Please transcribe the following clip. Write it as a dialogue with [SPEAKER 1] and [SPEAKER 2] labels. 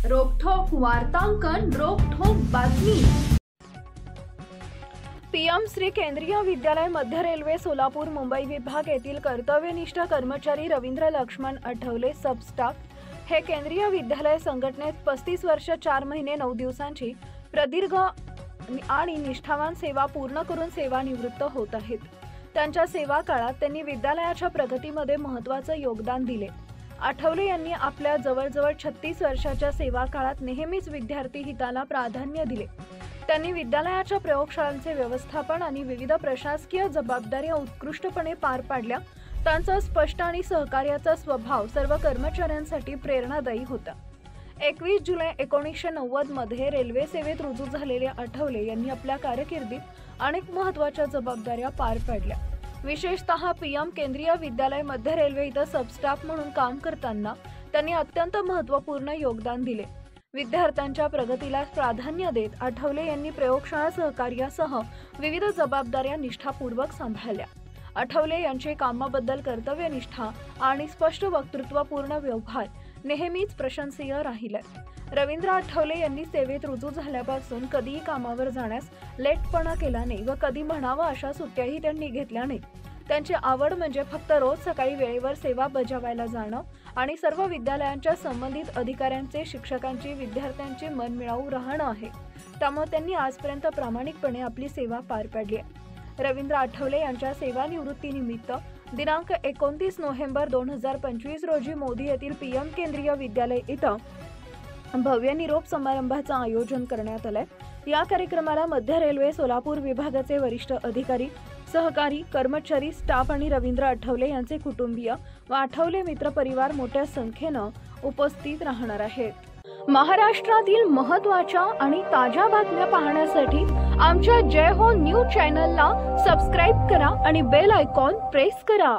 [SPEAKER 1] रोखठोक वार्तांकन, रोखठोक बातमी। पीएम श्री केंद्रीय विद्यालय मध्य रेल्वे सोलापूर मुंबई विभाग येथील कर्तव्यनिष्ठ कर्मचारी रवींद्र लक्ष्मण आठवले सबस्टाफ हे केंद्रीय विद्यालय संघटनेत 35 वर्ष 4 महिने 9 दिवसांची प्रदीर्घ आणि निष्ठावान सेवा पूर्ण करून सेवानिवृत्त होत आहेत। त्यांच्या सेवा काळात त्यांनी विद्यालयाच्या प्रगतीमध्ये महत्त्वाचे योगदान दिले। आठवले यांनी आपल्या जवळजवळ 36 वर्षाच्या सेवा काळात नेहमीच विद्यार्थी हिताला प्राधान्य दिले। त्यांनी विद्यालयाच्या प्रयोगशाळांचे व्यवस्थापन आणि विविध प्रशासकीय जबाबदाऱ्या उत्कृष्टपणे पार पाडल्या। त्यांचा स्पष्ट आणि सहकार्याचा स्वभाव सर्व कर्मचाऱ्यांसाठी प्रेरणादायी होता। 21 जुलै 1990 मध्ये रेल्वे सेवेत रुजू झालेले आठवले यांनी आपल्या कारकिर्दीत अनेक महत्त्वाच्या जबाबदाऱ्या पार पाडल्या। विशेषतः पीएम केंद्रीय विद्यालय मध्य रेल्वे इथं सबस्टाफ म्हणून काम करताना त्यांनी अत्यंत महत्त्वपूर्ण योगदान दिले। विद्यार्थ्यांच्या प्रगतीला प्राधान्य देत आठवले यांनी प्रयोगशाळा सहकार्यासह विविध जबाबदाऱ्या निष्ठापूर्वक सांभाळल्या। आठवले यांचे कामाबद्दल कर्तव्यनिष्ठा आणि स्पष्ट वक्तृत्वपूर्ण व्यवहार नेहमीच प्रशंसनीय राहिले। रवींद्र आठवले यांनी सेवेत रुजू झाल्यापासून कधीही कामावर जाण्यास लेटपणा केला नाही व कधी म्हणावा अशा सुट्ट्याही त्यांनी घेतल्या नाहीत। त्यांची आवड म्हणजे फक्त रोज सकाळी वेळेवर सेवा बजावायला जाणं आणि सर्व विद्यालयांच्या संबंधित अधिकाऱ्यांचे, शिक्षकांची, विद्यार्थ्यांचे मन मिळवून राहणं आहे। त्यामुळे त्यांनी आजपर्यंत प्रामाणिकपणे आपली सेवा पार पाडली आहे। रवींद्र आठवले यांच्या सेवानिवृत्तीनिमित्त दिनांक 29 नोव्हेंबर 2025 रोजी मोदी येथील पीएम केंद्रीय विद्यालय इथं भव्य निरोप समारंभाचं आयोजन करण्यात आलंय। या कार्यक्रमाला मध्य रेल्वे सोलापूर विभागाचे वरिष्ठ अधिकारी, सहकारी, कर्मचारी, स्टाफ आणि रवींद्र आठवले यांचे कुटुंबीय व आठवले मित्र परिवार मोठ्या संख्येनं उपस्थित राहणार आहेत। महाराष्ट्रातील महत्त्वाच्या आणि ताज्या बातम्या पाहण्यासाठी आमच्या जय हो न्यूज चॅनलला सबस्क्राइब करा आणि बेल आयकॉन प्रेस करा।